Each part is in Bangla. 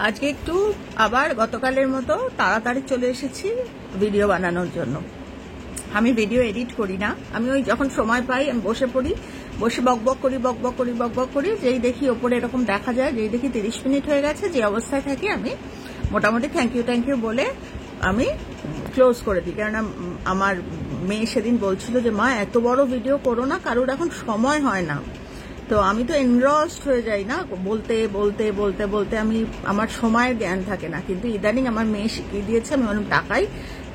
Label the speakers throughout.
Speaker 1: আজকে একটু আবার গতকালের মতো তাড়াতাড়ি চলে এসেছি ভিডিও বানানোর জন্য। আমি ভিডিও এডিট করি না, আমি ওই যখন সময় পাই আমি বসে পড়ি, বসে বকবক করি, যেই দেখি ওপরে এরকম দেখা যায়, যেই দেখি 30 মিনিট হয়ে গেছে, যে অবস্থায় থাকি আমি মোটামুটি থ্যাংক ইউ বলে আমি ক্লোজ করে দিই। কেননা আমার মেয়ে সেদিন বলছিল যে মা এত বড় ভিডিও করো না, কারোর এখন সময় হয় না। তো আমি তো এনগ্রসড হয়ে যাই না, বলতে বলতে বলতে বলতে আমি আমার সময়ের জ্ঞান থাকে না। কিন্তু ইদানিং আমার মেয়ে শিখিয়ে দিয়েছে, আমি বললাম টাকাই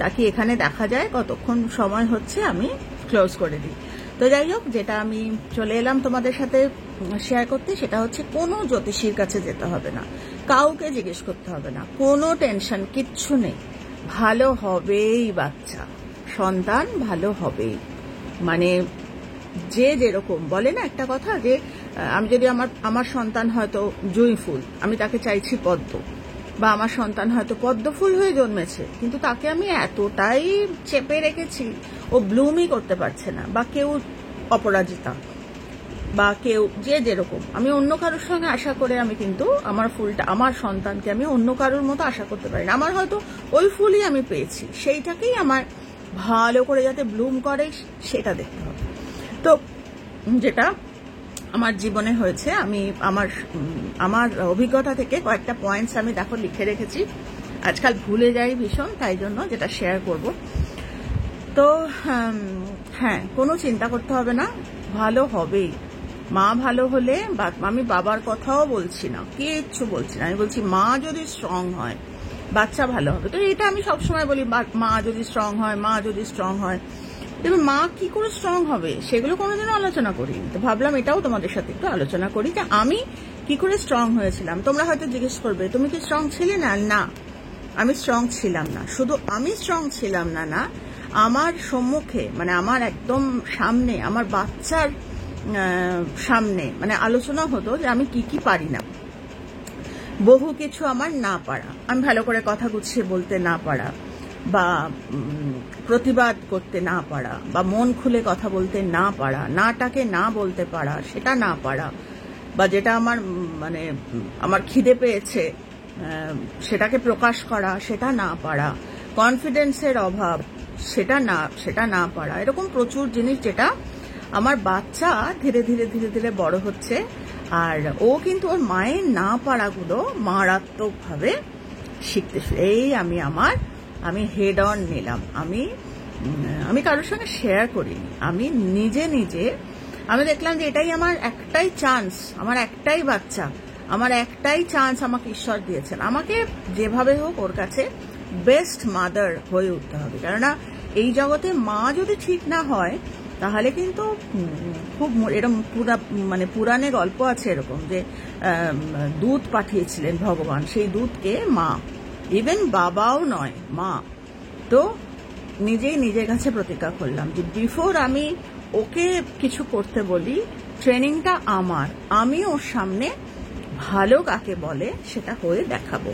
Speaker 1: তাকে এখানে দেখা যায় কতক্ষণ সময় হচ্ছে, আমি ক্লোজ করে দিই। তো যাই হোক, যেটা আমি চলে এলাম তোমাদের সাথে শেয়ার করতে, সেটা হচ্ছে কোনো জ্যোতিষীর কাছে যেতে হবে না, কাউকে জিজ্ঞেস করতে হবে না, কোনো টেনশন কিচ্ছু নেই। ভালো হবেই বাচ্চা, সন্তান ভালো হবেই। মানে যে যেরকম বলে না একটা কথা, যে আমি যদি আমার সন্তান হয়তো জুঁই ফুল, আমি তাকে চাইছি পদ্ম, বা আমার সন্তান হয়তো পদ্ম ফুল হয়ে জন্মেছে, কিন্তু তাকে আমি এতটাই চেপে রেখেছি ও ব্লুমই করতে পারছে না, বা কেউ অপরাজিতা, বা কেউ যে যেরকম, আমি অন্য কারোর সঙ্গে আশা করে আমি কিন্তু আমার ফুলটা, আমার সন্তানকে আমি অন্য কারোর মতো আশা করতে পারি না। আমার হয়তো ওই ফুলই আমি পেয়েছি, সেইটাকেই আমার ভালো করে যাতে ব্লুম করে সেটা দেখতে হবে। তো যেটা আমার জীবনে হয়েছে, আমি আমার অভিজ্ঞতা থেকে কয়েকটা পয়েন্টস আমি দেখো লিখে রেখেছি, আজকাল ভুলে যাই ভীষণ, তাই জন্য যেটা শেয়ার করব। তো হ্যাঁ, কোনো চিন্তা করতে হবে না, ভালো হবেই। মা ভালো হলে, আমি বাবার কথাও বলছি না, কিচ্ছু বলছি না, আমি বলছি মা যদি স্ট্রং হয় বাচ্চা ভালো হবে। তো এটা আমি সবসময় বলি, মা যদি স্ট্রং হয়, মা যদি স্ট্রং হয়। এবার মা কি করে স্ট্রং হবে সেগুলো কোনোদিনও আলোচনা করিনি, তো ভাবলাম এটাও তোমাদের সাথে একটু আলোচনা করি, যে আমি কি করে স্ট্রং হয়েছিলাম। তোমরা হয়তো জিজ্ঞেস করবে তুমি কি স্ট্রং ছিলে না? না, আমি স্ট্রং ছিলাম না। শুধু আমি স্ট্রং ছিলাম না, আমার সম্মুখে, মানে আমার একদম সামনে, আমার বাচ্চার সামনে মানে আলোচনা হতো যে আমি কি কি পারি না, বহু কিছু আমার না পারা, আমি ভালো করে কথা গুছিয়ে বলতে না পারা, বা প্রতিবাদ করতে না পারা, বা মন খুলে কথা বলতে না পারা, নাটাকে না বলতে পারা, সেটা না পারা, বা যেটা আমার মানে আমার খিদে পেয়েছে সেটাকে প্রকাশ করা, সেটা না পারা, কনফিডেন্সের অভাব, সেটা না পারা, এরকম প্রচুর জিনিস যেটা আমার বাচ্চা ধীরে ধীরে বড় হচ্ছে, আর ও কিন্তু ওর মায়ের না পারাগুলো মারাত্মকভাবে শিখতে। এই আমি হেড অন নিলাম, আমি কারোর সঙ্গে শেয়ার করিনি, আমি নিজে আমি দেখলাম যে এটাই আমার একটাই চান্স, আমার একটাই বাচ্চা, আমার একটাই চান্স আমাকে ঈশ্বর দিয়েছেন, আমাকে যেভাবে হোক ওর কাছে বেস্ট মাদার হয়ে উঠতে হবে। কেননা এই জগতে মা যদি ঠিক না হয় তাহলে কিন্তু খুব এরকম মানে পুরাণে গল্প আছে এরকম, যে দুধ পাঠিয়েছিলেন ভগবান, সেই দুধকে মা, ইভেন বাবাও নয়, মা। তো নিজের কাছে প্রতিজ্ঞা করলাম যে বিফোর আমি ওকে কিছু করতে বলি, ট্রেনিংটা আমি ওর সামনে ভালো কাকে বলে সেটা হয়ে দেখাবো।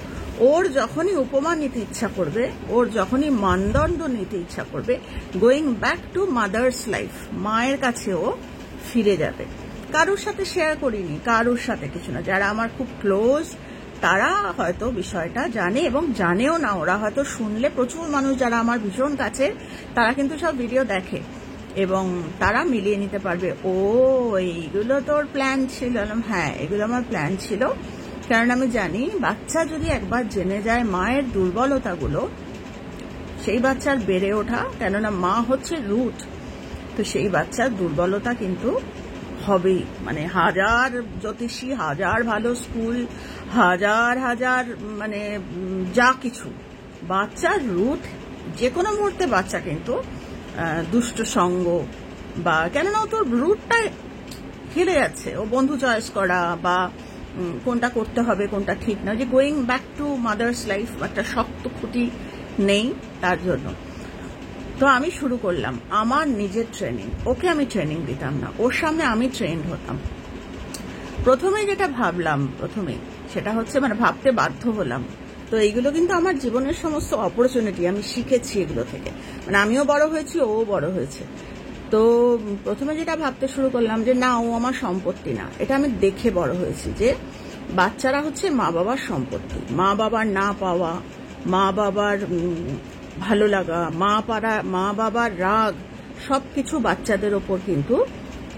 Speaker 1: ওর যখনই উপমা নিতে ইচ্ছা করবে, ওর যখনই মানদণ্ড নিতে ইচ্ছা করবে, going back to mother's life, মায়ের কাছে ও ফিরে যাবে। কারোর সাথে শেয়ার করিনি, কারোর সাথে কিছু না। যারা আমার খুব ক্লোজ তারা হয়তো বিষয়টা জানে, এবং জানেও না, ওরা হয়তো শুনলে, প্রচুর মানুষ যারা আমার ভীষণ কাছে তারা কিন্তু সব ভিডিও দেখে এবং তারা মিলিয়ে নিতে পারবে, ও এইগুলো তোর প্ল্যান ছিল। হ্যাঁ, এগুলো আমার প্ল্যান ছিল, কারণ আমি জানি বাচ্চা যদি একবার জেনে যায় মায়ের দুর্বলতাগুলো, সেই বাচ্চার বেড়ে ওঠা, কেননা মা হচ্ছে রুট, তো সেই বাচ্চার দুর্বলতা কিন্তু হবেই। মানে হাজার জ্যোতিষী, হাজার ভালো স্কুল, হাজার মানে যা কিছু, বাচ্চার রুট যে কোনো মুহূর্তে বাচ্চা কিন্তু দুষ্ট সঙ্গ, বা কেননা তোর রুটটা হেরে যাচ্ছে, ও বন্ধু চয়েস করা, বা কোনটা করতে হবে কোনটা ঠিক না, যে going back to mother's life, একটা শক্ত খুঁটি নেই তার জন্য। তো আমি শুরু করলাম আমার নিজের ট্রেনিং, ওকে আমি ট্রেনিং দিতাম না, ওর সামনে আমি ট্রেন্ড হতাম। প্রথমে যেটা ভাবলাম, সেটা হচ্ছে, মানে ভাবতে বাধ্য হলাম, তো এইগুলো কিন্তু আমার জীবনের সমস্ত অপরচুনিটি, আমি শিখেছি এগুলো থেকে, মানে আমিও বড় হয়েছি, ও বড় হয়েছে। তো প্রথমে যেটা ভাবতে শুরু করলাম যে না, ও আমার সম্পত্তি না, এটা আমি দেখে বড় হয়েছি, যে বাচ্চারা হচ্ছে মা বাবার সম্পত্তি। মা বাবার না পাওয়া, মা বাবার ভালো লাগা, মা বাবার রাগ, সবকিছু বাচ্চাদের ওপর কিন্তু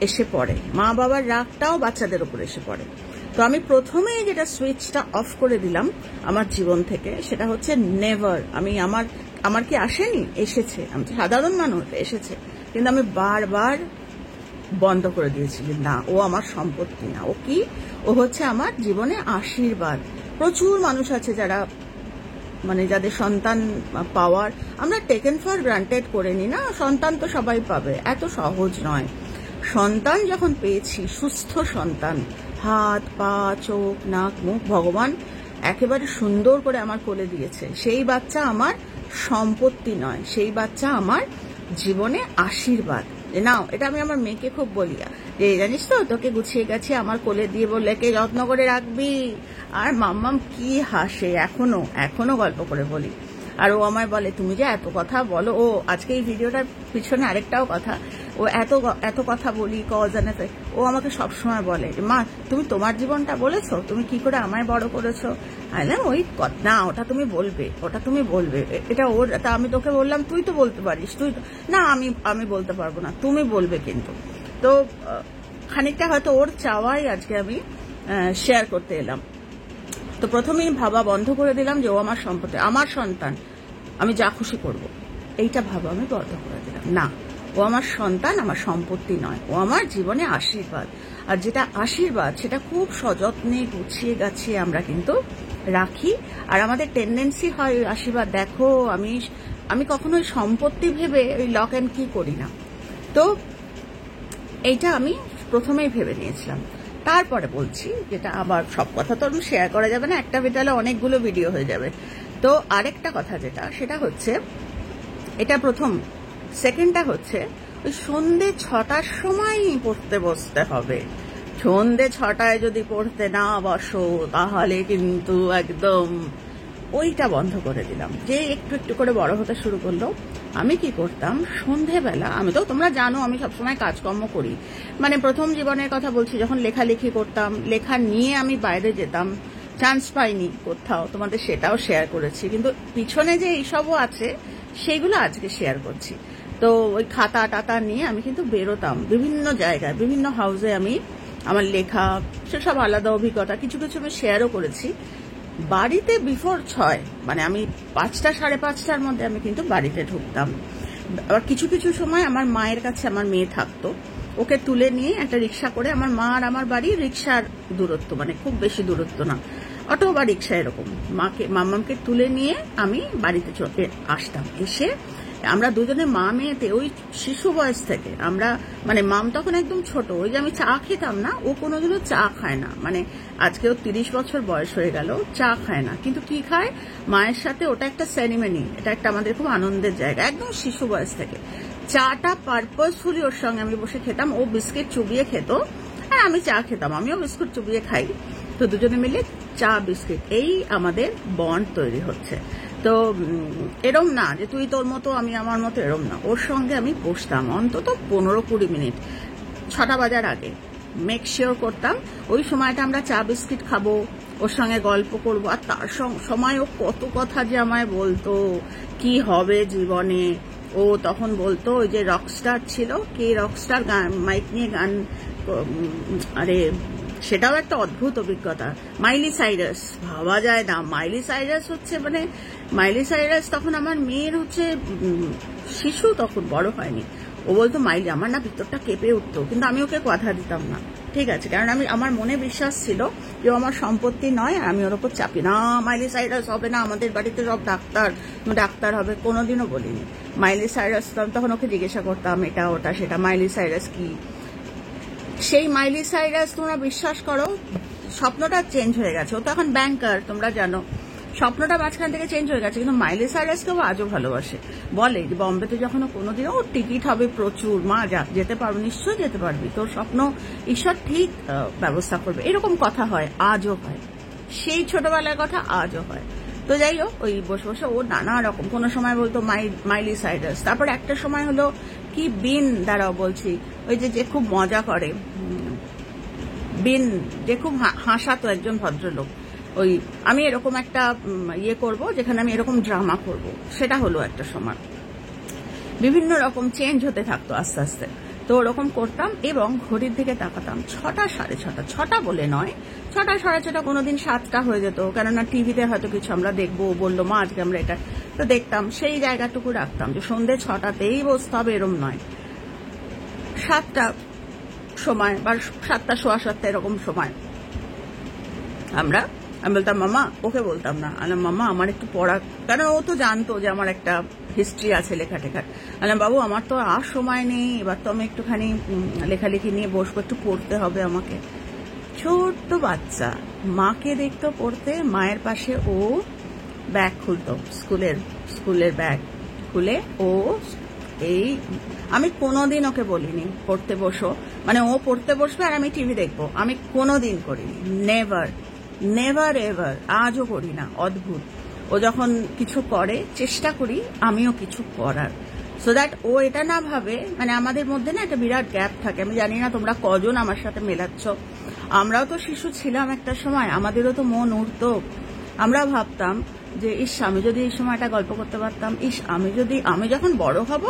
Speaker 1: এসে পড়ে। মা বাবার রাগটাও বাচ্চাদের ওপর এসে পড়ে। তো আমি প্রথমেই যেটা সুইচটা অফ করে দিলাম আমার জীবন থেকে, সেটা হচ্ছে নেভার। আমি আমার কি আসেনি? এসেছে। আমি তো সাধারণ মানুষ, এসেছে। কিন্তু আমি বারবার বন্ধ করে দিয়েছি যে না, ও আমার সম্পত্তি না, ও কি, ও হচ্ছে আমার জীবনে আশীর্বাদ। প্রচুর মানুষ আছে যারা মানে যাদের সন্তান পাওয়ার আমরা টেকেন ফর গ্রান্টেড করে নি না, সন্তান তো সবাই পাবে, এত সহজ নয়। সন্তান যখন পেয়েছি, সুস্থ সন্তান, হাত পা চোখ নাক মুখ ভগবান একেবারে সুন্দর করে আমার কোলে দিয়েছে, সেই বাচ্চা আমার সম্পত্তি নয়, সেই বাচ্চা আমার জীবনে আশীর্বাদ। নাও, এটা আমি আমার মেয়েকে খুব বলি যে জানিস তো, তোকে গুছিয়ে গেছে আমার কোলে দিয়ে, বললে কে যত্ন করে রাখবি। আর মাম্মাম কি হাসে, এখনো গল্প করে বলি। আর ও আমায় বলে তুমি যে এত কথা বলো। ও আজকে এই ভিডিওটার পিছনে আরেকটাও কথা, ও এত কথা বলি কজ এন্ড এফেক্ট। ও আমাকে সবসময় বলে মা তুমি তোমার জীবনটা বলেছো, তুমি কি করে আমায় বড় করেছো। ওই না, ওটা তুমি বলবে, এটা ওর। তা আমি তোকে বললাম তুই তো বলতে পারিস, তুই না, আমি বলতে পারবো না, তুমি বলবে কিন্তু। তো খানিকটা হয়তো ওর চাওয়াই আজকে আমি শেয়ার করতে এলাম। তো প্রথমেই ভাবা বন্ধ করে দিলাম যে ও আমার সম্পত্তি, আমার সন্তান, আমি যা খুশি করব, এইটা ভাবা আমি বন্ধ করে দিলাম। না, ও আমার সন্তান, আমার সম্পত্তি নয়, ও আমার জীবনে আশীর্বাদ। আর যেটা আশীর্বাদ সেটা খুব সযত্নে গুছিয়ে গাছিয়ে আমরা কিন্তু রাখি। আর আমাদের টেন্ডেন্সি হয় ওই আশীর্বাদ দেখো, আমি কখনো ওই সম্পত্তি ভেবে ওই লক অ্যান্ড কি করি না। তো এইটা আমি প্রথমেই ভেবে নিয়েছিলাম। তারপরে বলছি, যেটা আবার সব কথা তো শেয়ার করা যাবে না, একটা ভিডিওতে অনেকগুলো ভিডিও হয়ে যাবে। তো আরেকটা কথা সেটা হচ্ছে, এটা প্রথম। সেকেন্ডটা হচ্ছে ওই সন্ধ্যে 6টার সময় পড়তে বসতে হবে। সন্ধ্যে 6টায় যদি পড়তে না বসো তাহলে কিন্তু একদম ওইটা বন্ধ করে দিলাম। যে একটু একটু করে বড় হতে শুরু করলো, আমি কি করতাম সন্ধেবেলা, আমি তো তোমরা জানো আমি সবসময় কাজকর্ম করি, মানে প্রথম জীবনের কথা বলছি, যখন লেখালেখি করতাম, লেখা নিয়ে আমি বাইরে যেতাম, চান্স পাইনি কোথাও, তোমাদের সেটাও শেয়ার করেছি। কিন্তু পিছনে যে এইসবও আছে সেইগুলো আজকে শেয়ার করছি। তো ওই খাতা টাতা নিয়ে আমি কিন্তু বেরোতাম বিভিন্ন জায়গায়, বিভিন্ন হাউসে। আমি আমার লেখা সেসব আলাদা অভিজ্ঞতা, কিছু কিছু আমি শেয়ারও করেছি। বাড়িতে বিফোর 6, মানে আমি 5টা 5:30টার মধ্যে আমি কিন্তু বাড়িতে ঢুকতাম। আবার কিছু কিছু সময় আমার মায়ের কাছে আমার মেয়ে থাকতো, ওকে তুলে নিয়ে একটা রিক্সা করে, আমার মা আর আমার বাড়ি রিক্সার দূরত্ব, মানে খুব বেশি দূরত্ব না, অটো বা রিক্সা এরকম, মাম্মামকে তুলে নিয়ে আমি বাড়িতে চলে আসতাম। এসে আমরা দুজনে মা মেয়েতে ওই শিশু বয়স থেকে আমরা, মানে মাম তখন একদম ছোট, ওই যে আমি চা খেতাম না, ও কোনোদিনও চা খায় না, মানে আজকেও 30 বছর বয়স হয়ে গেল, চা খায় না। কিন্তু কি খায় মায়ের সাথে, ওটা একটা সেরিমনি, এটা একটা আমাদের খুব আনন্দের জায়গা। একদম শিশু বয়স থেকে চাটা পারপাসফুলি ওর সঙ্গে আমি বসে খেতাম। ও বিস্কিট চুবিয়ে খেত আর আমি চা খেতাম, আমিও বিস্কুট চুবিয়ে খাই। তো দুজনে মিলে চা বিস্কিট, এই আমাদের বন্ড তৈরি হচ্ছে। তো এরম না যে তুই তোর মতো আমি আমার মতো, এরম না। ওর সঙ্গে আমি বসতাম অন্তত 15-20 মিনিট 6টা বাজার আগে, মেক শিওর করতাম ওই সময়টা আমরা চা বিস্কিট খাবো, ওর সঙ্গে গল্প করবো। আর তার সময় ও কত কথা যে আমায় বলতো, কি হবে জীবনে। ও তখন বলতো, ওই যে রকস্টার ছিল, কে রকস্টার, গান মাইক নিয়ে গান, আরে সেটাও একটা অদ্ভুত অভিজ্ঞতা। মাইলি সাইরাস, ভাবা যায় না, মাইলি সাইরাস হচ্ছে, মানে মাইলি সাইরাস তখন আমার মেয়ের হচ্ছে শিশু, তখন বড় হয়নি। ও বলতো মাইলি, আমার না ভিতরটা কেঁপে উঠতো, কিন্তু আমি ওকে কথা দিতাম না, ঠিক আছে, কারণ আমার মনে বিশ্বাস ছিল যে ও আমার সম্পত্তি নয়, আর আমি ওর ওপর চাপি না, মাইলি সাইরাস হবে না, আমাদের বাড়িতে সব ডাক্তার হবে, কোনোদিনও বলিনি। মাইলি সাইরাস তখন ওকে জিজ্ঞাসা করতাম এটা ওটা সেটা, মাইলি সাইরাস কি। সেই মাইলি সাইরাস তোমরা বিশ্বাস করো স্বপ্নটা চেঞ্জ হয়ে গেছে। ও তো এখন ব্যাংকার, তোমরা জানো, স্বপ্নটা মাঝখান থেকে চেঞ্জ হয়ে গেছে। কিন্তু মাইলি সাইরাসকেও আজও ভালোবাসে, বলে যে বম্বেতে যখন কোনোদিন ও টিকিট হবে প্রচুর, মা যেতে পারবো, নিশ্চয়ই যেতে পারবি, তোর স্বপ্ন ঈশ্বর ঠিক ব্যবস্থা করবে, এরকম কথা হয়, আজও হয়, সেই ছোটবেলার কথা আজও হয়। তো যাই হোক, ওই বসে বসে ও নানা রকম, কোনো সময় বলতো মাইলি সাইরাস, তারপর একটা সময় হলো কি বিন, দাঁড়াও বলছি, ওই যে খুব মজা করে, বিন যে খুব হাসাতো একজন ভদ্রলোক, ওই আমি এরকম একটা ইয়ে করব যেখানে আমি এরকম ড্রামা করব, সেটা হলো একটা সময়। বিভিন্ন রকম চেঞ্জ হতে থাকতো আস্তে আস্তে। তো ওরকম করতাম এবং ঘড়ির দিকে তাকাতাম, 6টা 6:30, 6টা বলে নয়, 6টা 6:30, কোনোদিন 7টা হয়ে যেত, কেননা টিভিতে হয়তো কিছু আমরা দেখবো, বললো মা আজকে আমরা এটা, তো দেখতাম, সেই জায়গাটুকু রাখতাম যে সন্ধ্যে 6টাতেই বসতে হবে এরম নয়, 7টা সময় বা 7টা 7:15 এরকম সময় আমি বলতাম মামা, ওকে বলতাম না, মামা আমার একটু পড়া, কারণ ও তো জানতো যে আমার একটা হিস্ট্রি আছে লেখা টেখার। বাবু আমার তো আর সময় নেই, এবার তো আমি একটুখানি লেখালেখি নিয়ে বসবো, একটু পড়তে হবে আমাকে। ছোট্ট বাচ্চা মাকে দেখতো পড়তে, মায়ের পাশে ও ব্যাগ খুলতো, স্কুলের ব্যাগ খুলে ও এই, আমি কোনোদিন ওকে বলিনি পড়তে বসো, মানে ও পড়তে বসবে আর আমি টিভি দেখবো, আমি কোনোদিন করিনি, নেভার এভার, আজও করি না। অদ্ভুত, ও যখন কিছু করে চেষ্টা করি আমিও কিছু করার, সো দ্যাট ও এটা না ভাবে, মানে আমাদের মধ্যে না একটা বিরাট গ্যাপ থাকে। আমি জানি না তোমরা কজন আমার সাথে মেলাচ্ছ, আমরাও তো শিশু ছিলাম একটা সময়, আমাদেরও তো মন উঠতো, আমরা ভাবতাম যে ইস আমি যদি এই সময়টা গল্প করতে পারতাম, ইস আমি যখন বড় হব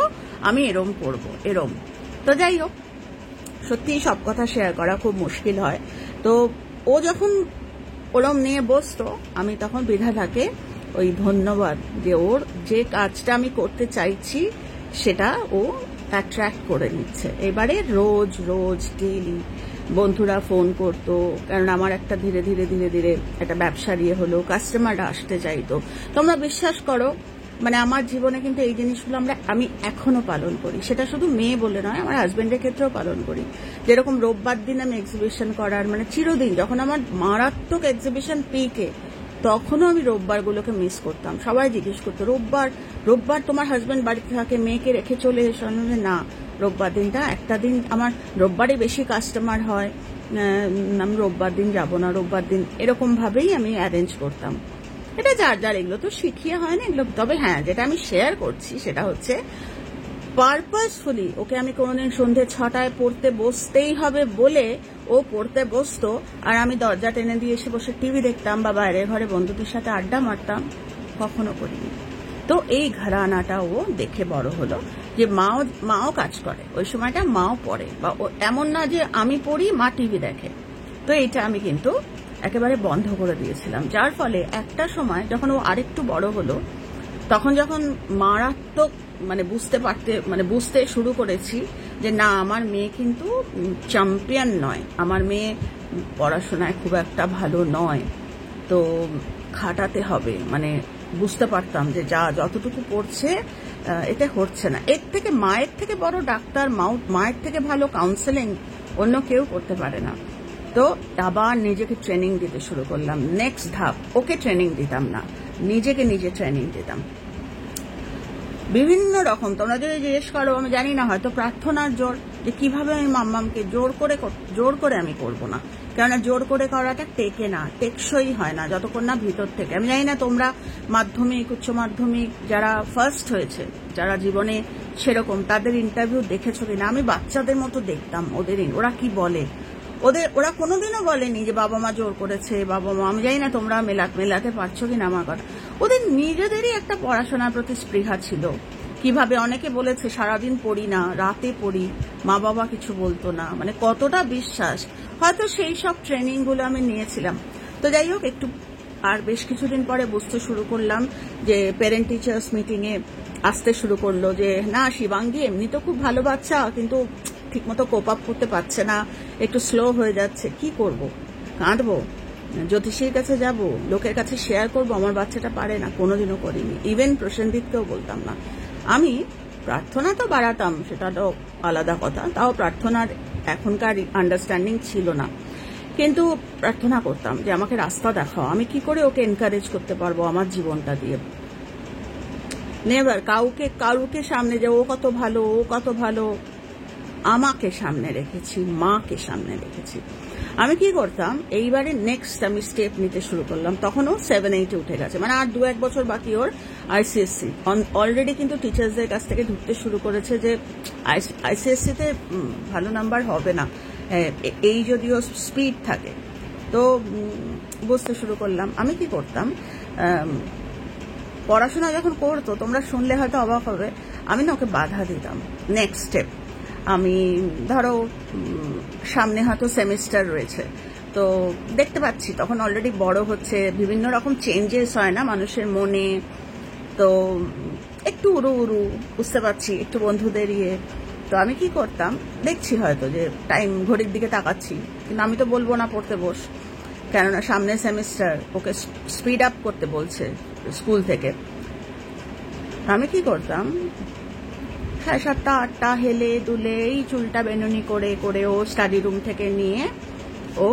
Speaker 1: আমি এরম করব, এরম। তো যাই হোক, সত্যিই সব কথা শেয়ার করা খুব মুশকিল হয়। তো ও যখন ওরম নিয়ে বসতো, আমি তখন বিধাতাকে ওই ধন্যবাদ যে ওর যে কাজটা আমি করতে চাইছি সেটা ও অ্যাট্রাক্ট করে নিচ্ছে। এবারে রোজ ডেইলি বন্ধুরা ফোন করতো, কারণ আমার একটা ধীরে ধীরে একটা ব্যবসার ইয়ে হলো, কাস্টমাররা আসতে চাইতো। তোমরা বিশ্বাস করো, মানে আমার জীবনে কিন্তু এই জিনিসগুলো আমি এখনো পালন করি, সেটা শুধু মেয়ে বলে নয়, আমার হাজবেন্ডের ক্ষেত্রেও পালন করি। যেরকম রোববার দিন আমি এক্সিবিশন করার, মানে চিরদিন যখন আমার মারাত্মক এক্সিবিশন পিকে, তখনও আমি রোববারগুলোকে মিস করতাম। সবাই জিজ্ঞেস করতো রোববার তোমার হাজবেন্ড বাড়িতে থাকে, মেয়েকে রেখে চলে এসো, না, রোববার দিনটা একটা দিন আমার, রোববারে বেশি কাস্টমার হয়, আমি রোববার দিন যাবো না, রোববার দিন এরকম ভাবেই আমি অ্যারেঞ্জ করতাম। এটা যার এগুলো তো শিখিয়ে হয় না এগুলো। তবে হ্যাঁ, যেটা আমি শেয়ার করছি সেটা হচ্ছে পারপাসফুলি ওকে আমি কোনোদিন সন্ধ্যে 6টায় পড়তে বসতেই হবে বলে ও পড়তে বসতো, আর আমি দরজা টেনে দিয়ে এসে বসে টিভি দেখতাম বা বাইরের ঘরে বন্ধুদের সাথে আড্ডা মারতাম, কখনো করিনি। তো এই ঘরানাটা ও দেখে বড় হলো যে মাও কাজ করে, ওই সময়টা মাও পড়ে, বা এমন না যে আমি পড়ি মা টিভি দেখে। তো এইটা আমি কিন্তু একেবারে বন্ধ করে দিয়েছিলাম, যার ফলে একটা সময় যখন ও আরেকটু বড় হলো, তখন যখন মারাত্মক বুঝতে শুরু করেছি যে না, আমার মেয়ে কিন্তু চ্যাম্পিয়ন নয়, আমার মেয়ে পড়াশোনায় খুব একটা ভালো নয়, তো খাটাতে হবে, মানে বুঝতে পারতাম যে যতটুকু পড়ছে এটা হচ্ছে না। এর থেকে মায়ের থেকে বড় ডাক্তার, মায়ের থেকে ভালো কাউন্সেলিং অন্য কেউ করতে পারে না। তো আবার নিজেকে ট্রেনিং দিতে শুরু করলাম। নেক্সট ধাপ, ওকে ট্রেনিং দিতাম না, নিজে ট্রেনিং দিতাম বিভিন্ন রকম। তোমরা যদি জিজ্ঞেস করো, আমি জানি না, হয়তো প্রার্থনার জোর, যে কিভাবে আমি মাম্মামকে জোর করে আমি করবো না, কেননা জোর করে করাটা টেকে না, টেকসই হয় না যতক্ষণ না ভিতর থেকে। আমি জানি না তোমরা মাধ্যমিক, উচ্চ মাধ্যমিক যারা ফার্স্ট হয়েছে, যারা জীবনে সেরকম, তাদের ইন্টারভিউ দেখেছো কিনা। আমি বাচ্চাদের মতো দেখতাম ওরা কি বলে, ওরা কোনোদিনও বলেনি যে বাবা মা জোর করেছে, বাবা মা, আমি জানি না তোমরা মেলাতে পারছো কিনা আমার কথা। ওদের নিজেদেরই একটা পড়াশোনার প্রতি স্পৃহা ছিল। কিভাবে অনেকে বলেছে সারাদিন পড়ি না, রাতে পড়ি, মা বাবা কিছু বলতো না, মানে কতটা বিশ্বাস, হয়তো সেই সব ট্রেনিং গুলো আমি নিয়েছিলাম। তো যাই হোক, একটু আর বেশ কিছুদিন পরে বুঝতে শুরু করলাম যে প্যারেন্ট টিচার্স মিটিং এ আসতে শুরু করলো যে না, শিবাঙ্গী এমনি তো খুব ভালো বাচ্চা, কিন্তু ঠিকমতো কোপ আপ করতে পারছে না, একটু স্লো হয়ে যাচ্ছে, কি করব? কাঁদবো, জ্যোতিষীর কাছে যাব, লোকের কাছে শেয়ার করব আমার বাচ্চাটা পারে না? কোনোদিনও করিনি। ইভেন প্রসেনজিৎকেও বলতাম না। আমি প্রার্থনা তো বাড়াতাম, সেটা তো আলাদা কথা, তাও প্রার্থনার এখনকার আন্ডারস্ট্যান্ডিং ছিল না, কিন্তু প্রার্থনা করতাম যে আমাকে রাস্তা দেখাও, আমি কি করে ওকে এনকারেজ করতে পারবো আমার জীবনটা দিয়ে। নেভার কাউকে সামনে যে ও কত ভালো, আমাকে সামনে রেখেছি, মাকে সামনে রেখেছি। আমি কি করতাম, এইবারে নেক্সট আমি স্টেপ নিতে শুরু করলাম, তখনও 7-8 উঠে গেছে, মানে আর 2-1 বছর বাকি ওর আইসিএসসি। অলরেডি কিন্তু টিচার্সদের কাছ থেকে ঢুকতে শুরু করেছে যে আইসিএসসি তে ভালো নাম্বার হবে না, এই যদিও স্পিড থাকে। তো বুঝতে শুরু করলাম। আমি কি করতাম, পড়াশোনা যখন করতো, তোমরা শুনলে হয়তো অবাক হবে, আমি না ওকে বাধা দিতাম। নেক্সট স্টেপ, আমি ধরো সামনে হয়তো সেমিস্টার রয়েছে, তো দেখতে পাচ্ছি তখন অলরেডি বড় হচ্ছে, বিভিন্ন রকম চেঞ্জেস হয় না মানুষের মনে, তো একটু উড়ু উড়ু, বুঝতে পারছি একটু বন্ধুদের ইয়ে। তো আমি কি করতাম, দেখছি হয়তো যে টাইম, ঘড়ির দিকে তাকাচ্ছি, কিন্তু আমি তো বলবো না পড়তে বস, কেননা সামনে সেমিস্টার, ওকে স্পিড আপ করতে বলছে স্কুল থেকে। আমি কি করতাম, 7:30 8টা হেলে দুলে এই চুলটা বেনুনি করে করে ও স্টাডি রুম থেকে নিয়ে, ও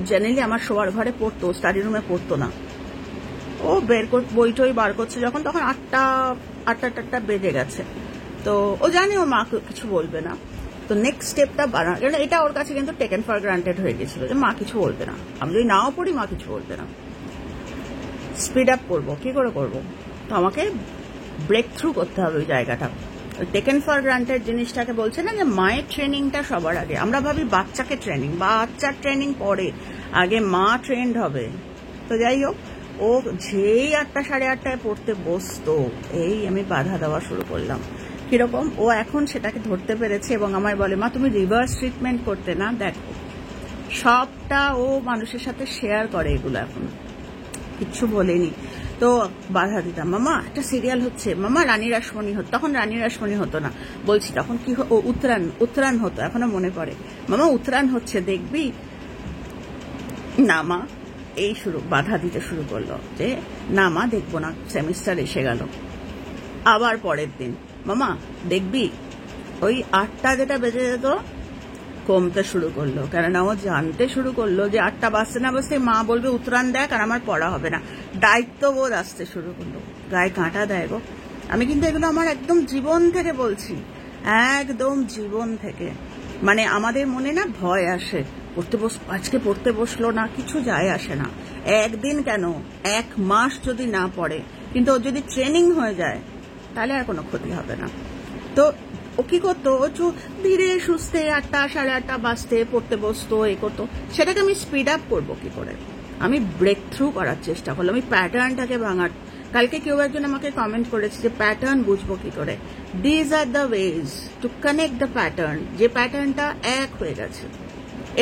Speaker 1: জেনারেলি আমার শোয়ার ঘরে পড়তো, স্টাডি রুমে পড়তো না। ও বই টই বার করছে যখন, তখন 8টা বেজে গেছে। তো ও জানে ও মা কিছু বলবে না। তো নেক্সট স্টেপটা বানানো, কারণ এটা ওর কাছে কিন্তু টেকেন ফর গ্রান্টেড হয়ে গেছিল যে মা কিছু বলবে না, আমি যদি নাও পড়ি মা কিছু বলবে না। স্পিড আপ করবো, কি করে করবো? তো আমাকে ব্রেক থ্রু করতে হবে ওই জায়গাটা। টেকেন ফর গ্রান্টেড জিনিসটাকে বলছে না যে মায়ের ট্রেনিংটা সবার আগে। আমরা ভাবি বাচ্চাকে ট্রেনিং, বাচ্চার ট্রেনিং পরে, আগে মা ট্রেন্ড হবে। তো যাই হোক, ও যেই 8টা 8:30টায় পড়তে বসতো, এই আমি বাধা দেওয়া শুরু করলাম। কিরকম, ও এখন সেটাকে ধরতে পেরেছে এবং আমায় বলে, মা তুমি রিভার্স ট্রিটমেন্ট করতে না, দেখো সবটা ও মানুষের সাথে শেয়ার করে, এগুলো এখন কিচ্ছু বলেনি। তো বাধা দিতাম, মামা একটা সিরিয়াল হচ্ছে, মামা রানী রাসমণি হতো, তখন রানী রাসমণি হতো না, বলছি তখন কি উত্তরায়ণ হতো, এখনো মনে পড়ে, মামা উত্তরায়ণ হচ্ছে দেখবি না মা, এই বাধা দিতে শুরু করলো যে না মা দেখবো না, সেমিস্টার এসে গেল। আবার পরের দিন, মামা দেখবি, ওই 8টা যেটা বেজে যেত কমতে শুরু করলো, কেননা ও জানতে শুরু করলো যে 8টা বাজতে না বাজতে মা বলবে উত্তরায়ণ দেখ আর আমার পড়া হবে না। দায়িত্ববোধ আসতে শুরু করলো, গায়ে কাঁটা দেয় গো। আমি কিন্তু এগুলো আমার একদম জীবন থেকে বলছি, একদম জীবন থেকে। মানে আমাদের মনে না ভয় আসে, আজকে পড়তে বসলো না, কিছু যায় আসে না, একদিন কেন 1 মাস যদি না পড়ে, কিন্তু ওর যদি ট্রেনিং হয়ে যায় তাহলে আর কোনো ক্ষতি হবে না। তো ও কি করতো, ও ধীরে সুস্থে 8টা 8:30 বাজতে পড়তে বসতো, এ করতো। সেটাকে আমি স্পিড আপ করবো কি করে, আমি ব্রেক থ্রু করার চেষ্টা করলাম, আমি প্যাটার্নটাকে ভাঙার। কালকে কেউ একজন আমাকে কমেন্ট করেছে যে প্যাটার্ন বুঝবো কি করে। These are the ways to connect the pattern, যে প্যাটার্নটা এক হয়ে গেছে,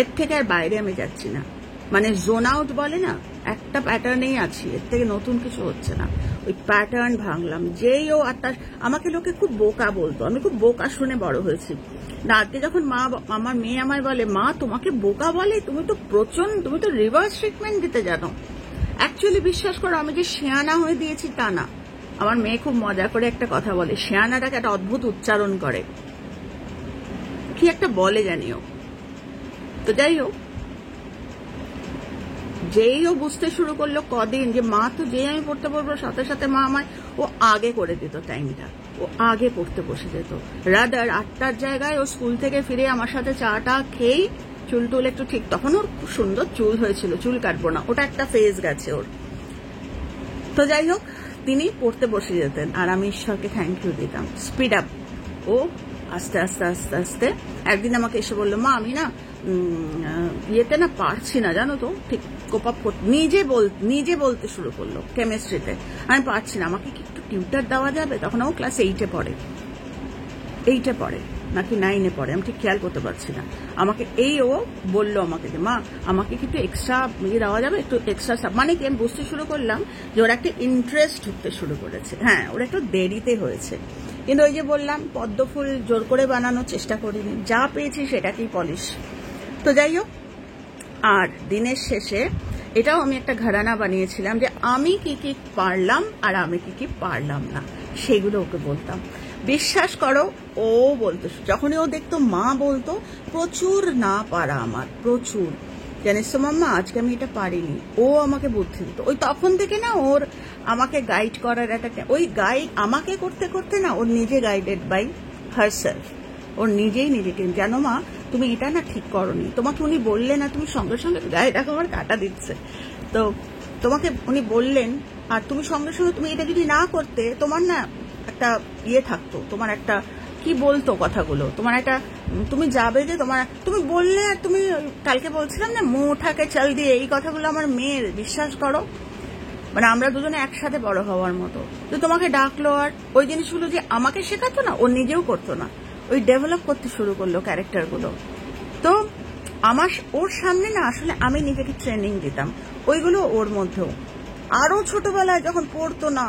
Speaker 1: এর থেকে আর বাইরে আমি যাচ্ছি না। মানে জোন আউট বলে না, একটা প্যাটার্নেই আছি, এর থেকে নতুন কিছু হচ্ছে না। ওই প্যাটার্ন ভাঙলাম। যেই ও আমাকে লোকে খুব বোকা বলতো, আমি খুব বোকা শুনে বড় হয়েছি। রাতে যখন আমার মেয়ে আমায় বলে, মা তোমাকে বোকা বলে, তুমি তো রিভার্স ট্রিটমেন্ট দিতে জানো। অ্যাকচুয়ালি বিশ্বাস করো, আমি যে শেয়ানা হয়ে দিয়েছি তা না। আমার মেয়ে খুব মজা করে একটা কথা বলে, শেয়ানাটাকে একটা অদ্ভুত উচ্চারণ করে, কি একটা বলে জানিও। তো যাই হোক, যেই ও বুঝতে শুরু করলো কদিন যে মা তো, যেই আমি পড়তে বলবো সাথে সাথে মা আমায়, ও আগে করে দিত টাইমটা, ও আগে পড়তে বসে যেত। রাদার 8টার জায়গায় ও স্কুল থেকে ফিরে আমার সাথে চাটা খেয়েই চুল টুল একটু ঠিক, তখন ওর খুব সুন্দর চুল হয়েছিল, চুল কাটবো না, ওটা একটা ফেজ গেছে ওর। তো যাই হোক, তিনি পড়তে বসে যেতেন আর আমি ঈশ্বরকে থ্যাংক ইউ দিতাম। Speed up. ও আস্তে আস্তে আস্তে আস্তে একদিন আমাকে এসে বললো, মা আমি না ইয়েতে না পারছি না, জানো তো, ঠিক কোপ আপ করতে, নিজে বলতে শুরু করলো কেমিস্ট্রিতে, আমি পারছি না, আমাকে কি একটু টিউটার দেওয়া যাবে? তখন ও ক্লাস 8-এ পড়ে নাকি 9-এ পড়ে, আমি ঠিক খেয়াল করতে পারছি না। আমাকে ও বললো আমাকে যে মা আমাকে কি একটু এক্সট্রা দেওয়া যাবে, একটু এক্সট্রা, মানে কি আমি বুঝতে শুরু করলাম যে ওরা একটা ইন্টারেস্ট ঢুকতে শুরু করেছে। হ্যাঁ, ওরা একটু দেরিতে হয়েছে, কিন্তু ওই যে বললাম পদ্ম ফুল জোর করে বানানোর চেষ্টা করিনি, যা পেয়েছি সেটাকেই পলিশ। তো যাই হোক, আর দিনের শেষে এটাও আমি একটা ঘরানা বানিয়েছিলাম যে আমি কি কি পারলাম আর আমি কি কি পারলাম না, সেগুলো ওকে বলতাম। বিশ্বাস করো, ও বলতো, যখনই ও দেখতো মা বলতো, প্রচুর না পারা আমার, প্রচুর, জানিস তো মাম্মা আজকে আমি এটা পারিনি, ও আমাকে বুদ্ধি দিত। ওই তখন থেকে না ওর আমাকে গাইড করার একটা, ওই গাইড আমাকে করতে করতে না ওর নিজে গাইডেড বাই হারসেলফ, ওর নিজেই নিজেকে, জানো মা তুমি এটা না ঠিক করনি, তোমাকে উনি বললেন না, তুমি সঙ্গে সঙ্গে গায়ে রাখো, আমার কাটা দিচ্ছে, তো তোমাকে উনি বললেন আর তুমি সঙ্গে সঙ্গে তুমি এটা যদি না করতে, তোমার না একটা ইয়ে থাকতো, তোমার একটা কি বলতো কথাগুলো, তোমার একটা তুমি যাবে যে তুমি বললে, আর তুমি কালকে বলছিলাম না মুঠাকে চাল দিয়ে, এই কথাগুলো আমার মেয়ের, বিশ্বাস করো মানে আমরা দুজনে একসাথে বড় হওয়ার মতো। তো তোমাকে ডাকলো, আর ওই জিনিসগুলো যে আমাকে শেখাতো না, ও নিজেও করতো না, ওই ডেভেলপ করতে শুরু করলো ক্যারেক্টারগুলো। তো ওর সামনে না আসলে আমি নিজেকে ট্রেনিং দিতাম, ওইগুলো ওর মধ্যেও। আরো ছোটবেলায় যখন পড়তো না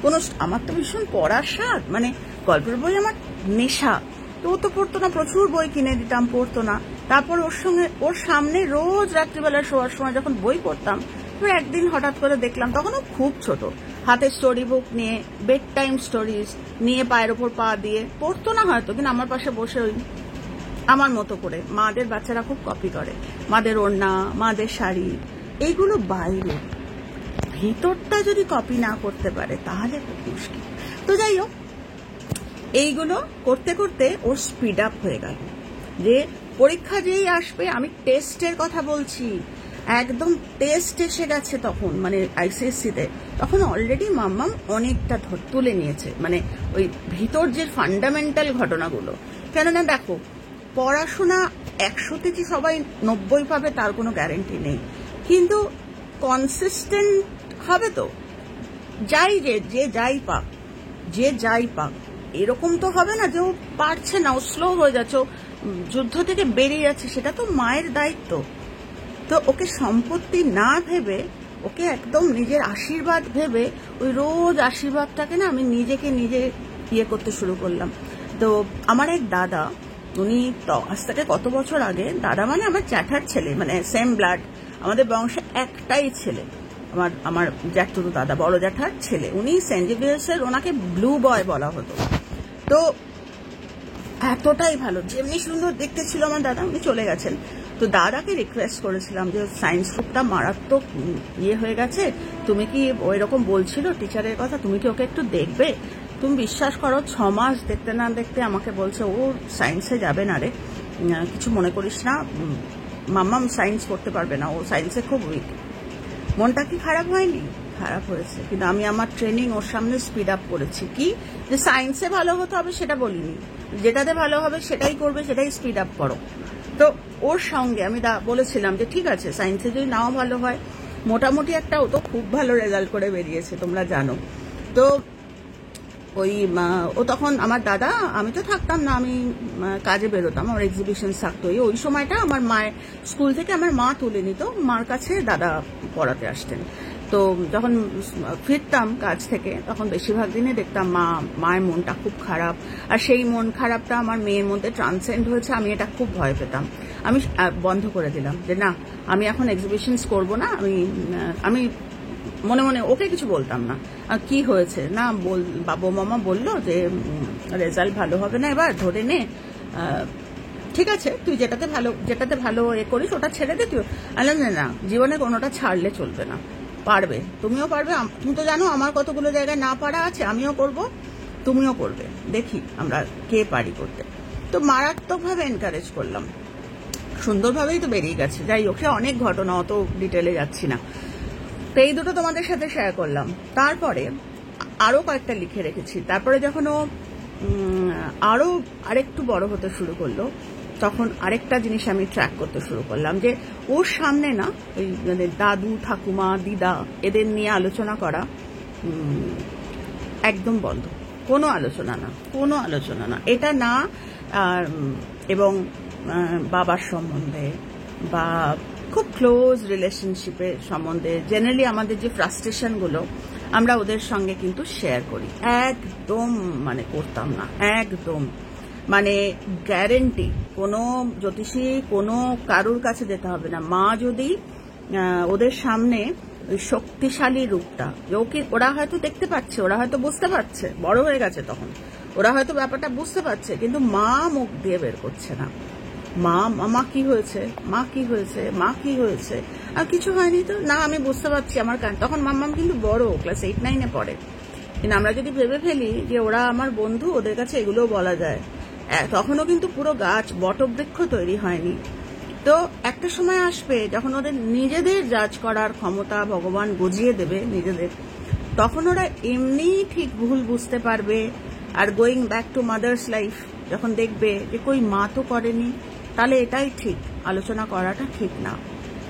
Speaker 1: কোনো, আমার তো ভীষণ পড়ার স্বাদ, মানে গল্পের বই আমার নেশা, তো ও তো পড়তো না, প্রচুর বই কিনে দিতাম, পড়তো না। তারপর ওর সামনে রোজ রাত্রিবেলা শোয়ার সময় যখন বই পড়তাম, তো একদিন হঠাৎ করে দেখলাম, তখন ও খুব ছোট, হাতে স্টোরি বুক নিয়ে বেড টাইম স্টোরিজ নিয়ে পায়ের ওপর পা দিয়ে পড়তো না হয়তো, কিন্তু আমার পাশে বসে ওই আমার মতো করে, মাদের বাচ্চারা খুব কপি করে, মাদের ওড়না, মাদের শাড়ি, এইগুলো বাইরে, ভিতরটা যদি কপি না করতে পারে তাহলে খুব মুশকিল। তো যাই হোক, এইগুলো করতে করতে ওর স্পিড আপ হয়ে গেল, যে পরীক্ষা যেই আসবে, আমি টেস্টের কথা বলছি, একদম টেস্ট এসে গেছে তখন, মানে আইসিএসসিতে, তখন অলরেডি মাম্মাম অনেকটা তুলে নিয়েছে, মানে ওই ভিতর যে ফান্ডামেন্টাল ঘটনাগুলো। কেননা দেখো, পড়াশোনা 100-তে যে সবাই 90 পাবে তার কোনো গ্যারেন্টি নেই, কিন্তু কনসিস্টেন্ট হবে তো, যে যাই পাক, এরকম তো হবে না যে ও পারছে না, ও স্লো হয়ে যাচ্ছে, ও যুদ্ধ থেকে বেরিয়ে যাচ্ছে, সেটা তো মায়ের দায়িত্ব। তো ওকে সম্পত্তি না ভেবে, ওকে একদম নিজের আশীর্বাদ ভেবে, ওই রোজ আশীর্বাদটাকে না আমি নিজেকে নিজে করতে শুরু করলাম। তো আমার এক দাদা, উনি আজ থেকে কত বছর আগে, দাদা মানে আমার জ্যাঠার ছেলে, মানে সেম ব্লাড, আমাদের বংশে একটাই ছেলে, আমার জ্যাঠুরু দাদা, বড় জ্যাঠার ছেলে, উনি সেন্ট জেভিয়ার্সের, ওনাকে ব্লু বয় বলা হতো। তো এতটাই ভালো, যেমনি সুন্দর দেখতে ছিল আমার দাদা, উনি চলে গেছেন। তো দাদাকে রিকোয়েস্ট করেছিলাম যে সায়েন্স গ্রুপটা মারাত্মক হয়ে গেছে, তুমি কি ওই রকম বলছিল টিচারের কথা, তুমি কি ওকে একটু দেখবে? তুমি বিশ্বাস করো, 6 মাস দেখতে না দেখতে আমাকে বলছে, ও সায়েন্সে যাবে না রে, কিছু মনে করিস না, মাম্মাম সায়েন্স করতে পারবে না, ও সায়েন্সে খুব উইক। মনটা কি খারাপ হয়নি? খারাপ হয়েছে, কিন্তু আমি আমার ট্রেনিং ওর সামনে স্পিড আপ করেছি। কি যে সায়েন্সে ভালো হতে হবে সেটা বলিনি, যেটাতে ভালো হবে সেটাই করবে, সেটাই স্পিড আপ করো। তো ওর সঙ্গে আমি বলেছিলাম যে ঠিক আছে, সায়েন্সে যদি নাও ভালো হয়, মোটামুটি একটা, ও তো খুব ভালো রেজাল্ট করে বেরিয়েছে তোমরা জানো। তো ওই ও তখন আমার দাদা, আমি তো থাকতাম না, আমি কাজে বেরোতাম, আমার এক্সিবিশন থাকতো, ওই সময়টা আমার মায়ের স্কুল থেকে আমার মা তুলে নিত, মার কাছে দাদা পড়াতে আসতেন। তো যখন ফিরতাম কাজ থেকে, তখন বেশিরভাগ দিনে দেখতাম মায়ের মনটা খুব খারাপ, আর সেই মন খারাপটা আমার মেয়ের মধ্যে ট্রান্সেন্ড হয়েছে, আমি এটা খুব ভয় পেতাম। আমি বন্ধ করে দিলাম যে না, আমি এখন এক্সিবিশনস করবো না, আমি মনে মনে ওকে কিছু বলতাম না। কি হয়েছে না, বাবু মামা বললো যে রেজাল্ট ভালো হবে না এবার, ধরে নে, ঠিক আছে তুই যেটাতে ভালো করিস ওটা ছেড়ে দে। তুই না, জীবনে কোনোটা ছাড়লে চলবে না, পারবে, তুমিও পারবে, তুমি তো জানো আমার কতগুলো জায়গায় না পারা আছে, আমিও করব, তুমিও করবে, দেখি আমরা কে পারি করতে। তো মারাত্মকভাবে এনকারেজ করলাম, সুন্দরভাবেই তো বেরিয়ে গেছে। যাই হোক, সে অনেক ঘটনা, অত ডিটেলে যাচ্ছি না। তো এই দুটো তোমাদের সাথে শেয়ার করলাম। তারপরে আরো কয়েকটা লিখে রেখেছি। তারপরে যখন ও আরেকটু বড় হতে শুরু করলো, তখন আরেকটা জিনিস আমি ট্র্যাক করতে শুরু করলাম, যে ওর সামনে না ওই মানে দাদু, ঠাকুমা, দিদা, এদের নিয়ে আলোচনা করা একদম বন্ধ, কোনো আলোচনা না, এটা না। এবং বাবার সম্বন্ধে বা খুব ক্লোজ রিলেশনশিপের সম্বন্ধে, জেনারেলি আমাদের যে ফ্রাস্ট্রেশনগুলো আমরা ওদের সঙ্গে কিন্তু শেয়ার করি, একদম মানে করতাম না, একদম মানে গ্যারেন্টি, কোনো জ্যোতিষী, কোনো কারুর কাছে যেতে হবে না। মা যদি ওদের সামনে ওই শক্তিশালী রূপটা, ওরা হয়তো দেখতে পাচ্ছে, ওরা হয়তো বুঝতে পারছে, বড় হয়ে গেছে তখন, ওরা হয়তো ব্যাপারটা বুঝতে পারছে, কিন্তু মা মুখ দিয়ে বের করছে না, মা কি হয়েছে, মা কি হয়েছে, মা কি হয়েছে, আর কিছু হয়নি তো, না আমি বুঝতে পারছি আমার কান। তখন মাম্মাম কিন্তু বড়, ক্লাস 8-9-এ পড়ে, কিন্তু আমরা যদি ভেবে ফেলি যে ওরা আমার বন্ধু, ওদের কাছে এগুলোও বলা যায়, তখনও কিন্তু পুরো গাছ বটবৃক্ষ তৈরি হয়নি। তো একটা সময় আসবে যখন ওদের নিজেদের জাজ করার ক্ষমতা ভগবান বুঝিয়ে দেবে নিজেদের, তখন ওরা এমনি ঠিক ভুল বুঝতে পারবে, আর going back to mother's life যখন দেখবে যে কই মা তো করেনি, তাহলে এটাই ঠিক, আলোচনা করাটা ঠিক না।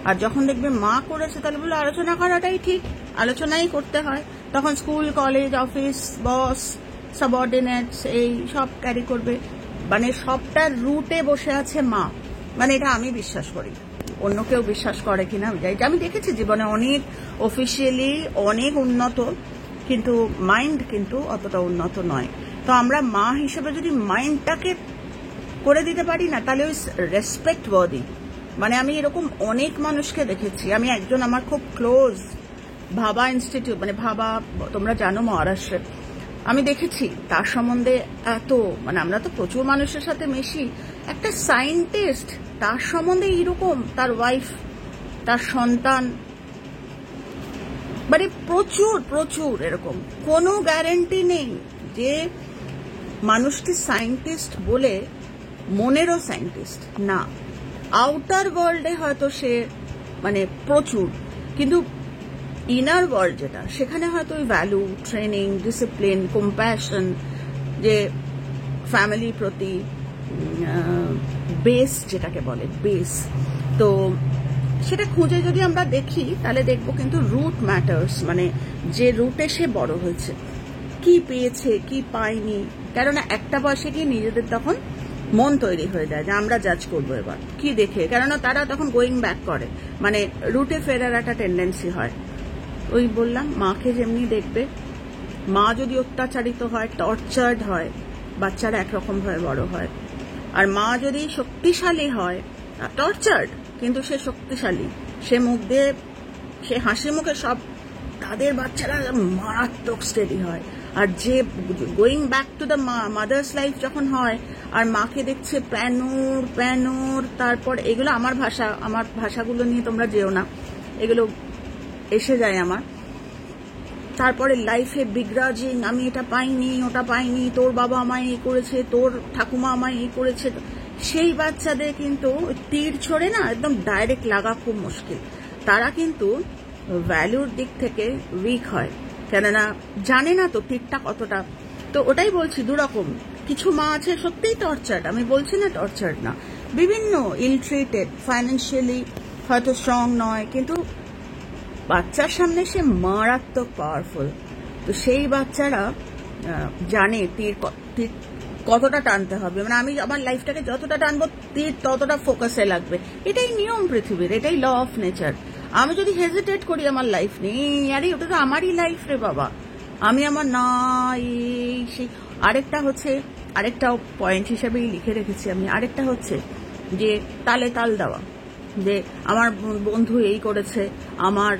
Speaker 1: আর যখন দেখবে মা করেছে তাহলে বলে আলোচনা করাটাই ঠিক, আলোচনাই করতে হয়। তখন স্কুল, কলেজ, অফিস, বস, সাবঅর্ডিনেটস এই সব ক্যারি করবে। মানে সবটার রুটে বসে আছে মা, মানে এটা আমি বিশ্বাস করি। অন্য কেউ বিশ্বাস করে কিনা আমি দেখেছি জীবনে অনেক অফিসিয়ালি অনেক উন্নত, কিন্তু মাইন্ড কিন্তু অতটা উন্নত নয়। তো আমরা মা হিসেবে যদি মাইন্ডটাকে করে দিতে পারি না, তাহলে ওই রেসপেক্ট ওয়ার্দি। মানে আমি এরকম অনেক মানুষকে দেখেছি। আমি একজন আমার খুব ক্লোজ ভাবা ইনস্টিটিউট, মানে ভাবা তোমরা জানো মহারাষ্ট্রে, আমি দেখেছি তার সম্বন্ধে এত, মানে আমরা তো প্রচুর মানুষের সাথে মিশি, একটা সায়েন্টিস্ট তার সম্বন্ধে এরকম, তার ওয়াইফ, তার সন্তান, মানে প্রচুর প্রচুর এরকম। কোনো গ্যারেন্টি নেই যে মানুষটি সায়েন্টিস্ট বলে মনেরও সায়েন্টিস্ট না। আউটার ওয়ার্ল্ডে হয়তো সে মানে প্রচুর, কিন্তু ইনার ওয়ার্ল্ড যেটা, সেখানে হয়তো ওই ভ্যালু, ট্রেনিং, ডিসিপ্লিন, কম্প্যাশন, যে ফ্যামিলির প্রতি বেস যেটাকে বলে বেস, তো সেটা খুঁজে যদি আমরা দেখি তাহলে দেখবো কিন্তু রুট ম্যাটার্স। মানে যে রুটে সে বড় হয়েছে, কি পেয়েছে কি পায়নি, কেননা একটা বয়সে গিয়ে নিজেদের তখন মন তৈরি হয়ে যায় যে আমরা জাজ করবো এবার কি দেখে, কেননা তারা তখন গোয়িং ব্যাক করে, মানে রুটে ফেরার একটা টেন্ডেন্সি হয়। ওই বললাম মাকে যেমনি দেখবে, মা যদি অত্যাচারিত হয়, টর্চার্ড হয়, বাচ্চারা একরকম ভাবে বড় হয়। আর মা যদি শক্তিশালী হয়, টর্চার্ড কিন্তু সে শক্তিশালী, সে মুখ দিয়ে, সে হাসি মুখে সব, তাদের বাচ্চারা মারাত্মক স্টেডি হয়। আর যে going back to the mother's life যখন হয়, আর মাকে দেখছে প্যানোর প্যানোর, তারপর এগুলো আমার ভাষা, আমার ভাষাগুলো নিয়ে তোমরা যেও না, এগুলো এসে যায় আমার। তারপরে লাইফে বিগ্রাজিং, আমি এটা পাইনি ওটা পাইনি, তোর বাবা আমায় এই করেছে, তোর ঠাকুমা আমায় এই করেছে। সেই বাচ্চাদের কিন্তু তীর ছড়ে না, একদম ডাইরেক্ট লাগা খুব মুশকিল। তারা কিন্তু ভ্যালুর দিক থেকে উইক হয়, কেননা জানে না তো তীরটা কতটা। তো ওটাই বলছি, দুরকম। কিছু মা আছে সত্যিই টর্চার্ড, আমি বলছি না টর্চার্ড না, বিভিন্ন ইলট্রিটেড, ফাইন্যান্সিয়ালি হয়তো স্ট্রং নয়, কিন্তু বাচ্চার সামনে সে মারাত্মক পাওয়ারফুল। তো সেই বাচ্চারা জানে তীর কতটা টানতে হবে, মানে আমি আমার লাইফটাকে যতটা টানবো তীর ততটা ফোকাসে লাগবে। এটাই নিয়ম পৃথিবীর, এটাই ল অফ নেচার। আমি যদি হেজিটেট করি আমার লাইফ নেই, আরে ওটা তো আমারই লাইফ রে বাবা, আমি আমার না এই সেই। আরেকটা হচ্ছে, আরেকটা পয়েন্ট হিসেবেই লিখে রেখেছি আমি, আরেকটা হচ্ছে যে তালে তাল দেওয়া, যে আমার বন্ধু এই করেছে, আমার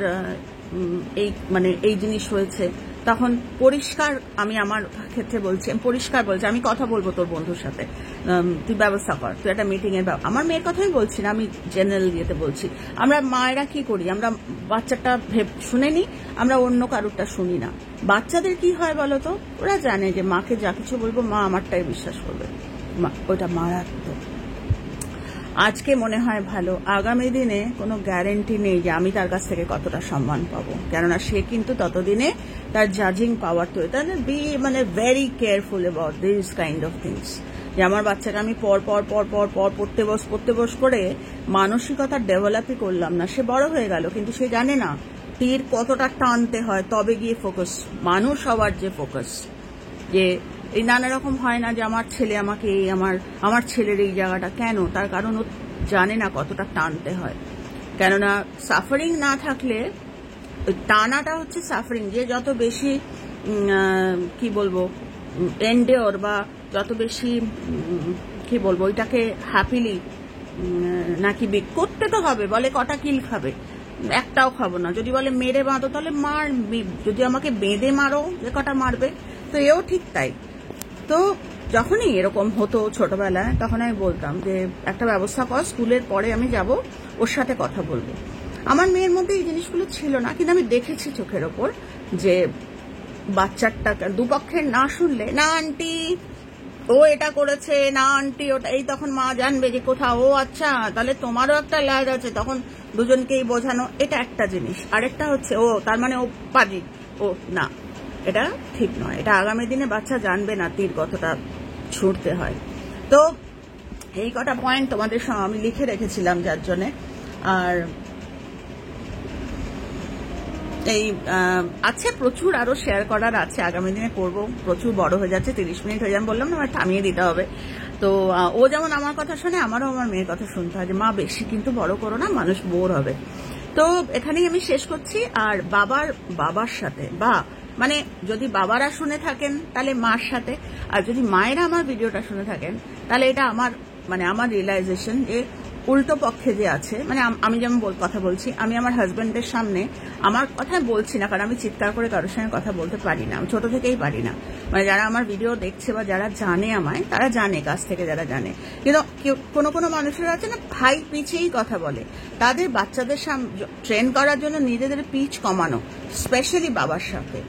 Speaker 1: এই মানে এই জিনিস হয়েছে, তখন পরিষ্কার আমি আমার ক্ষেত্রে বলছি, আমি পরিষ্কার বলছি, আমি কথা বলবো তোর বন্ধুর সাথে, তুই ব্যবস্থা কর, তুই একটা মিটিং এর আমার মেয়ের কথাই বলছি না, আমি জেনারেল ইয়েতে বলছি। আমরা মায়েরা কি করি, আমরা বাচ্চাটা শুনে নি, আমরা অন্য কারোরটা শুনি না। বাচ্চাদের কি হয় বলতো, ওরা জানে যে মাকে যা কিছু বলবো মা আমারটাই বিশ্বাস করবে, ওটা মারাত্মক। আজকে মনে হয় ভালো, আগামী দিনে কোনো গ্যারেন্টি নেই যে আমি তার কাছ থেকে কতটা সম্মান পাবো, কেননা সে কিন্তু ততদিনে তার জাজিং পাওয়ার তৈরি। তাহলে বি মানে very careful about this kind of things, যে আমার বাচ্চাকে আমি পর পর পর পর পর পড়তে বস করে মানসিকতা ডেভেলপই করলাম না, সে বড় হয়ে গেল, কিন্তু সে জানে না তীর কতটা টানতে হয়, তবে গিয়ে ফোকাস। মানুষ হওয়ার যে ফোকাস, যে এই নানা রকম হয় না যে আমার ছেলে আমাকে এই, আমার ছেলের এই জায়গাটা কেন, তার কারণ ও জানে না কতটা টানতে হয়। কেননা সাফারিং না থাকলে, টানাটা হচ্ছে সাফারিং। যে যত বেশি কি বলবো এন্ডিওর, বা যত বেশি কি বলবো ওইটাকে হ্যাপিলি নাকি করতে তো হবে, বলে কটা কিল খাবে, একটাও খাবো না। যদি বলে মেরে বাঁধো, তাহলে মার, যদি আমাকে বেঁধে মারো যে কটা মারবে। তো এও ঠিক তাই। তো যখনই এরকম হতো ছোটবেলায়, তখন আমি বলতাম যে একটা ব্যবস্থা কর, স্কুলের পরে আমি যাব, ওর সাথে কথা বলবো। আমার মেয়ের মধ্যে এই জিনিসগুলো ছিল না, কিন্তু আমি দেখেছি চোখের ওপর যে বাচ্চাটা দুপক্ষের না শুনলে, না আন্টি ও এটা করেছে, না আন্টি ওটা, এই তখন মা জানবে যে কোথাও, ও আচ্ছা তাহলে তোমারও একটা লাজ আছে, তখন দুজনকেই বোঝানো, এটা একটা জিনিস। আরেকটা হচ্ছে ও তার মানে ও পাজি, ও না, এটা ঠিক নয়। এটা আগামী দিনে বাচ্চা জানবে না তীর কতটা ছুটতে হয়। তো এই কটা পয়েন্ট তোমাদের সঙ্গে আমি লিখে রেখেছিলাম যার জন্যে। আর এই আছে প্রচুর আরো শেয়ার করার আছে, আগামী দিনে করব, প্রচুর বড় হয়ে যাচ্ছে, 30 মিনিট হয়ে যাবে বললাম না, আমার থামিয়ে দিতে হবে। তো ও যেমন আমার কথা শোনে, আমারও আমার মেয়ের কথা শুনতে হয় যে মা বেশি কিন্তু বড় করো না, মানুষ বোর হবে। তো এখানেই আমি শেষ করছি। আর বাবার সাথে বা মানে যদি বাবারা শুনে থাকেন তাহলে মার সাথে, আর যদি মায়েরা আমার ভিডিওটা শুনে থাকেন তাহলে এটা আমার মানে আমার রিয়েলাইজেশন যে উল্টো পক্ষে যে আছে, মানে আমি যেমন কথা বলছি, আমি আমার হাজবেন্ডের সামনে আমার কথা বলছি না, কারণ আমি চিৎকার করে কারোর সঙ্গে কথা বলতে পারি না, আমি ছোট থেকেই পারি না। মানে যারা আমার ভিডিও দেখছে বা যারা জানে আমায়, তারা জানে, কাছ থেকে যারা জানে। কিন্তু কোনো মানুষের আছে না ভাই পিছেই কথা বলে, তাদের বাচ্চাদের ট্রেন করার জন্য নিজেদের পিচ কমানো, স্পেশালি বাবার সাথে,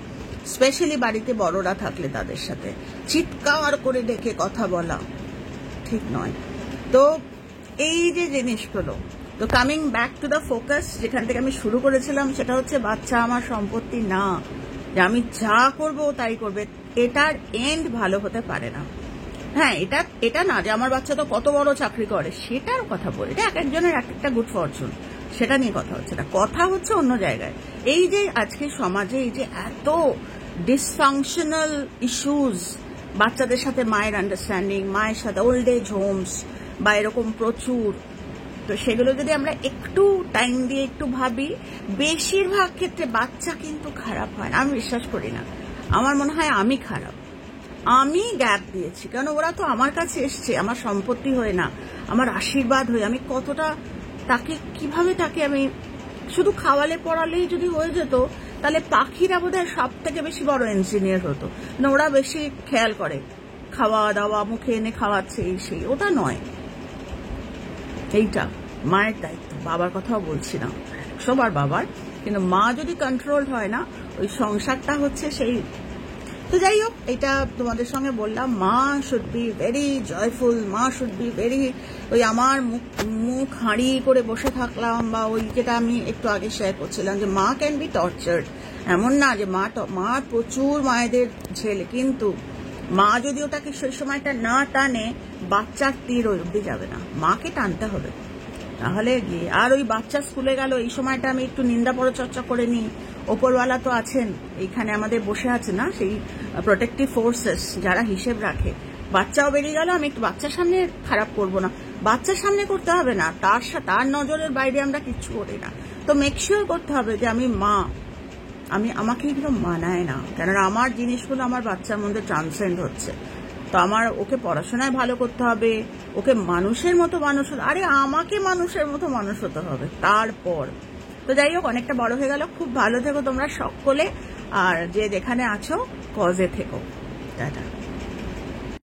Speaker 1: স্পেশালি বাড়িতে বড়রা থাকলে তাদের সাথে চিৎকার করে ডেকে কথা বলা ঠিক নয়। তো এই যে জিনিসগুলো, তো coming back to the focus, যেখান থেকে আমি শুরু করেছিলাম, সেটা হচ্ছে বাচ্চা আমার সম্পত্তি না, যে আমি যা করবো তাই করবে, এটার এন্ড ভালো হতে পারে না। হ্যাঁ, এটা না যে আমার বাচ্চা তো কত বড় চাকরি করে, সেটার কথা বলে, এটা এক একজনের এক একটা গুড ফরচুন, সেটা নিয়ে কথা হচ্ছে না, কথা হচ্ছে অন্য জায়গায়। এই যে আজকে সমাজে এই যে এত ডিসফাংশনাল ইস্যুস, বাচ্চাদের সাথে মায়ের আন্ডারস্ট্যান্ডিং, মায়ের সাথে ওল্ড এজ হোমস বা এরকম প্রচুর, তো সেগুলো যদি আমরা একটু টাইম দিয়ে একটু ভাবি, বেশিরভাগ ক্ষেত্রে বাচ্চা কিন্তু খারাপ হয় না, আমি বিশ্বাস করি না। আমার মনে হয় আমি খারাপ, আমি গ্যাপ দিয়েছি, কারণ ওরা তো আমার কাছে এসছে আমার সম্পত্তি হয়ে না, আমার আশীর্বাদ হয়ে। আমি কতটা কিভাবে তাকে আমি শুধু খাওয়ালে পড়ালেই যদি হয়ে যেত, তাহলে পাখিরা বোধহয় সব থেকে বেশি বড় ইঞ্জিনিয়ার হতো। ওরা বেশি খেয়াল করে, খাওয়া দাওয়া, মুখে এনে খাওয়াচ্ছে এই সেই, ওটা নয়। এইটা মায়ের দায়িত্ব, বাবার কথাও বলছি না, সবার বাবার, কিন্তু মা যদি কন্ট্রোল হয় না, ওই সংসারটা হচ্ছে সেই। তো যাই হোক, এটা তোমাদের সঙ্গে বললাম, মা শুড বি ভেরি জয়ফুল, মা শুড বি ভেরি, ওই আমার মুখ হাঁড়ি করে বসে থাকলাম, বা ওই যেটা আমি একটু আগে শেয়ার করছিলাম যে মা ক্যান বি টর্চার্ড, এমন না যে মা প্রচুর মায়েদের ছেলে, কিন্তু মা যদি ওটাকে সেই সময়টা না টানে, বাচ্চার তীর ওই অব্দি যাবে না, মাকে টানতে হবে, তাহলে গিয়ে। আর ওই বাচ্চা স্কুলে গেল, এই সময়টা আমি একটু নিন্দা পরচর্চা করে নিই, ওপরওয়ালা তো আছেন, এইখানে আমাদের বসে আছে না সেই প্রোটেক্টিভ ফোর্সেস, যারা হিসেব রাখে। বাচ্চাও বেরিয়ে গেল, আমি একটু বাচ্চার সামনে খারাপ করব না, বাচ্চার সামনে করতে হবে না, তার নজরের বাইরে আমরা কিচ্ছু করি না। তো মেক শিওর করতে হবে যে আমি মা, আমাকে এগুলো মানায় না, কেননা আমার জিনিসগুলো আমার বাচ্চার মধ্যে ট্রান্সেন্ড হচ্ছে। তো আমার ওকে পড়াশোনায় ভালো করতে হবে, ওকে মানুষের মতো মানুষ হতে, আরে আমাকে মানুষের মতো মানুষ হতে হবে তারপর। তো যাই হোক, অনেকটা বড় হয়ে গেল, খুব ভালো থেকো তোমরা সকলে, আর যে যেখানে আছো কজে থেকো, টাটা।